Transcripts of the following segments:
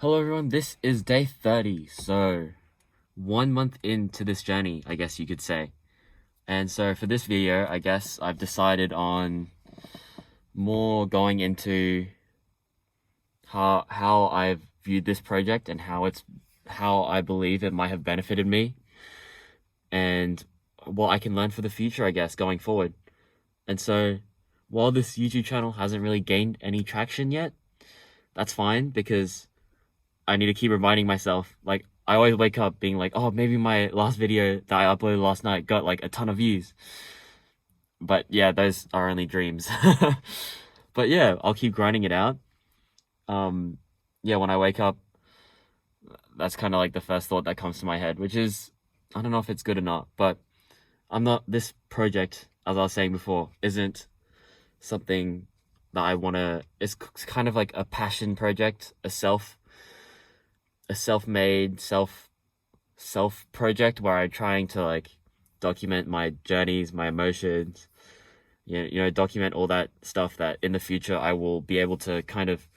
Hello everyone, this is day 30, so 1 month into this journey, I guess you could say. And so for this video, I guess I've decided on more going into how I've viewed this project and how I believe it might have benefited me and what I can learn for the future, I guess, going forward. And so while this YouTube channel hasn't really gained any traction yet, that's fine because I need to keep reminding myself, like, I always wake up being like, oh, maybe my last video that I uploaded last night got like a ton of views. But yeah, those are only dreams. But yeah, I'll keep grinding it out. Yeah, when I wake up, that's kind of like the first thought that comes to my head, which is, I don't know if it's good or not, but this project, as I was saying before, isn't something that I want to, it's kind of like a passion project, a self-made self project where I'm trying to like document my journeys, my emotions, document all that stuff that in the future I will be able to kind of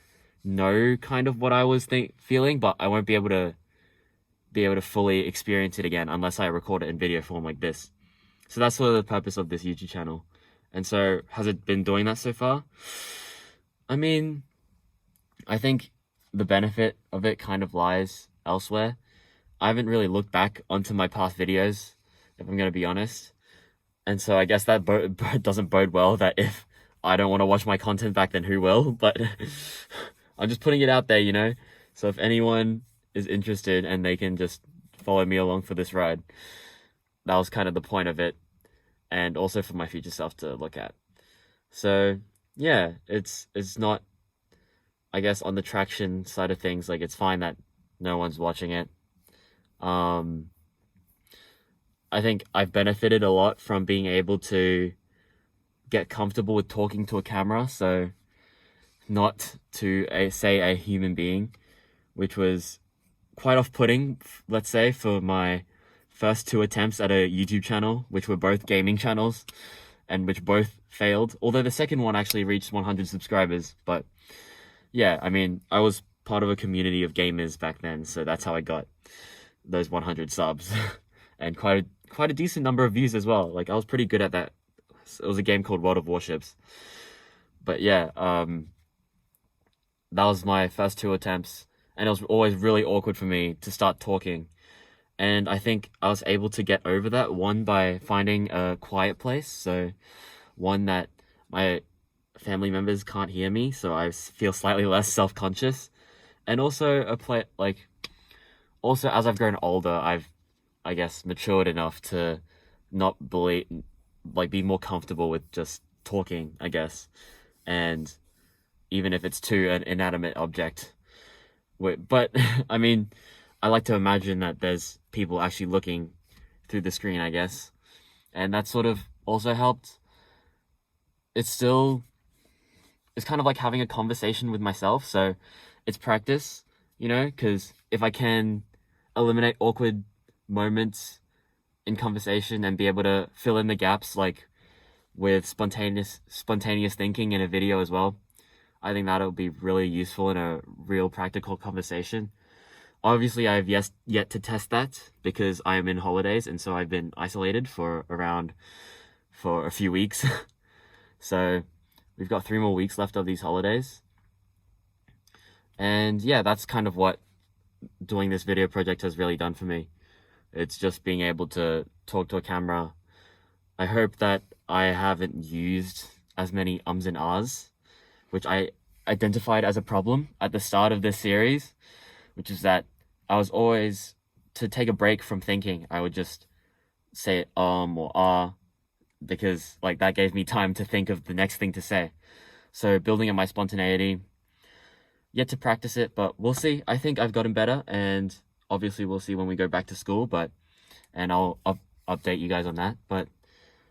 know kind of what I was feeling, but I won't be able to fully experience it again unless I record it in video form like this. So that's sort of the purpose of this YouTube channel. And so has it been doing that so far? I mean, I think the benefit of it kind of lies elsewhere. I haven't really looked back onto my past videos, if I'm going to be honest. And so I guess that doesn't bode well, that if I don't want to watch my content back, then who will? But I'm just putting it out there, So if anyone is interested and they can just follow me along for this ride, that was kind of the point of it. And also for my future self to look at. So yeah, it's not, I guess, on the traction side of things, like, it's fine that no one's watching it. I think I've benefited a lot from being able to get comfortable with talking to a camera, so not to say a human being, which was quite off-putting, let's say, for my first 2 attempts at a YouTube channel, which were both gaming channels, and which both failed, although the second one actually reached 100 subscribers, but yeah, I mean, I was part of a community of gamers back then, so that's how I got those 100 subs and quite a decent number of views as well. Like, I was pretty good at that. It was a game called World of Warships. But yeah, that was my first 2 attempts, and it was always really awkward for me to start talking. And I think I was able to get over that, one, by finding a quiet place, so one that my family members can't hear me, so I feel slightly less self-conscious, and also also as I've grown older, I've, I guess, matured enough to not be more comfortable with just talking, I guess, and even if it's to an inanimate object. But I mean, I like to imagine that there's people actually looking through the screen, I guess, and that sort of also helped. It's kind of like having a conversation with myself, so it's practice, because if I can eliminate awkward moments in conversation and be able to fill in the gaps, like with spontaneous thinking in a video as well, I think that'll be really useful in a real practical conversation. Obviously, I have yet to test that because I am in holidays, and so I've been isolated for a few weeks. So we've got 3 more weeks left of these holidays. And yeah, that's kind of what doing this video project has really done for me. It's just being able to talk to a camera. I hope that I haven't used as many ums and ahs, which I identified as a problem at the start of this series, which is that I was always, to take a break from thinking, I would just say or ah, because like that gave me time to think of the next thing to say. So building on my spontaneity, yet to practice it, but we'll see. I think I've gotten better, and obviously we'll see when we go back to school, and I'll update you guys on that. But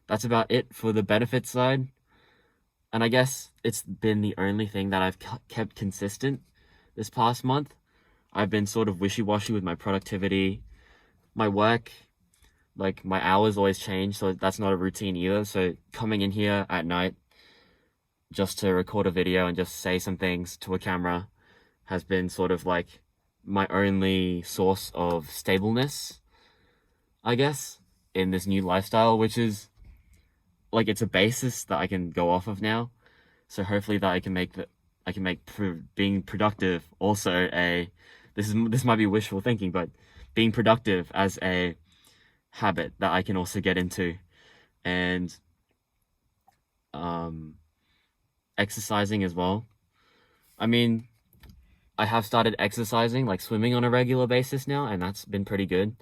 that's about it for the benefit side. And I guess it's been the only thing that I've kept consistent this past month. I've been sort of wishy-washy with my productivity, my work. Like, my hours always change, so that's not a routine either. So coming in here at night just to record a video and just say some things to a camera has been sort of like my only source of stableness, I guess, in this new lifestyle, which is like it's a basis that I can go off of now. So hopefully that I can make being productive also a this might be wishful thinking, but being productive as a habit that I can also get into, and exercising as well. I mean, I have started exercising, like swimming on a regular basis now, and that's been pretty good.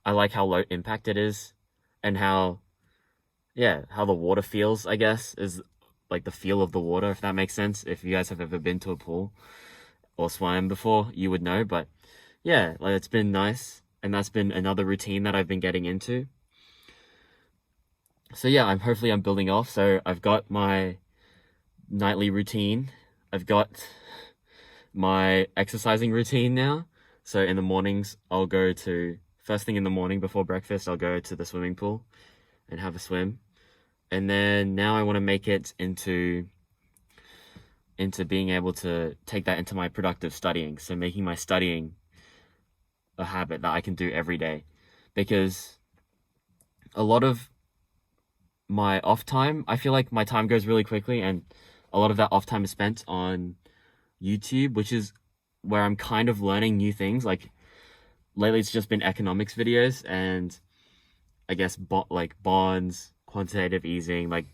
I like how low impact it is, and how the water feels, I guess, is like the feel of the water, if that makes sense. If you guys have ever been to a pool or swam before, you would know. But yeah, like it's been nice, and that's been another routine that I've been getting into. So yeah, hopefully I'm building off. So I've got my nightly routine. I've got my exercising routine now. So in the mornings, I'll go to first thing in the morning before breakfast, I'll go to the swimming pool and have a swim. And then now I want to make it into being able to take that into my productive studying. So making my studying a habit that I can do every day, because a lot of my off time, I feel like my time goes really quickly, and a lot of that off time is spent on YouTube, which is where I'm kind of learning new things. Like lately it's just been economics videos, and I guess like bonds, quantitative easing, like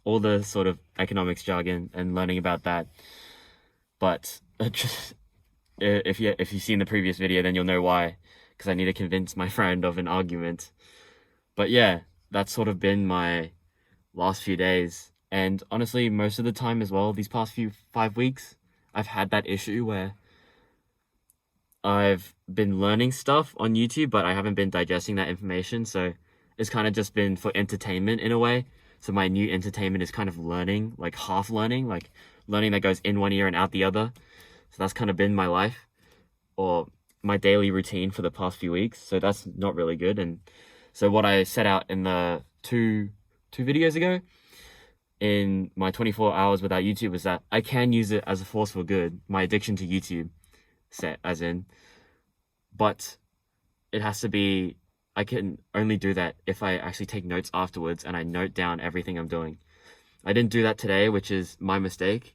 all the sort of economics jargon, and learning about that. But if you've seen the previous video, then you'll know why, because I need to convince my friend of an argument. But yeah, that's sort of been my last few days, and honestly most of the time as well, these past 5 weeks, I've had that issue where I've been learning stuff on YouTube, but I haven't been digesting that information. So it's kind of just been for entertainment in a way. So my new entertainment is kind of learning, like half learning, like learning that goes in one ear and out the other. So that's kind of been my life, or my daily routine for the past few weeks. So that's not really good. And so what I set out in the two videos ago in my 24 hours without YouTube was that I can use it as a force for good, my addiction to YouTube set as in, but it has to be, I can only do that if I actually take notes afterwards and I note down everything I'm doing. I didn't do that today, which is my mistake.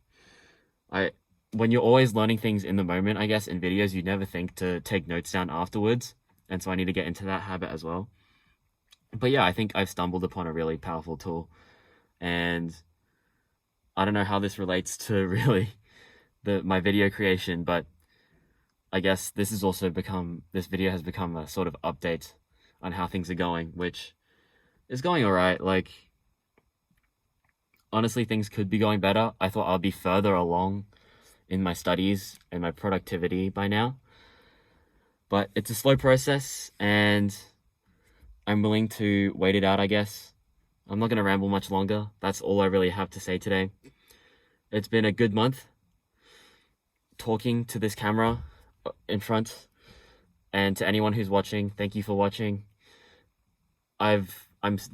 When you're always learning things in the moment, I guess, in videos, you never think to take notes down afterwards. And so I need to get into that habit as well. But yeah, I think I've stumbled upon a really powerful tool. And I don't know how this relates to really my video creation, but I guess this video has become a sort of update on how things are going, which is going all right. Like, honestly, things could be going better. I thought I'll be further along in my studies and my productivity by now, but it's a slow process, and I'm willing to wait it out, I guess. I'm not going to ramble much longer. That's all I really have to say today. It's been a good month talking to this camera in front, and to anyone who's watching, thank you for watching. I'm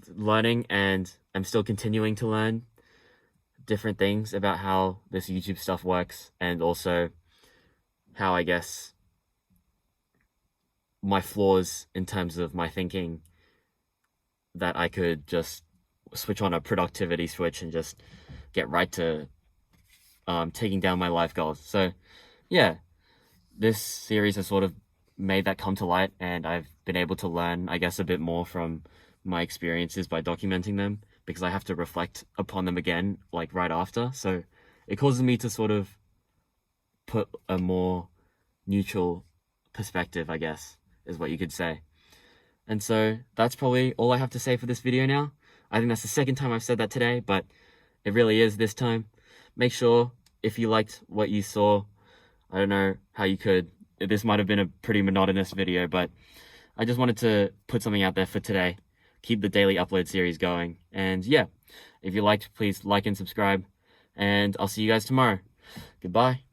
learning, and I'm still continuing to learn different things about how this YouTube stuff works, and also how, I guess, my flaws in terms of my thinking, that I could just switch on a productivity switch and just get right to taking down my life goals. So yeah, this series has sort of made that come to light, and I've been able to learn, I guess, a bit more from my experiences by documenting them, because I have to reflect upon them again, like right after. So it causes me to sort of put a more neutral perspective, I guess, is what you could say. And so that's probably all I have to say for this video now. I think that's the second time I've said that today, but it really is this time. Make sure, if you liked what you saw, I don't know how you could. This might have been a pretty monotonous video, but I just wanted to put something out there for today. Keep the daily upload series going. And yeah, if you liked, please like and subscribe. And I'll see you guys tomorrow. Goodbye.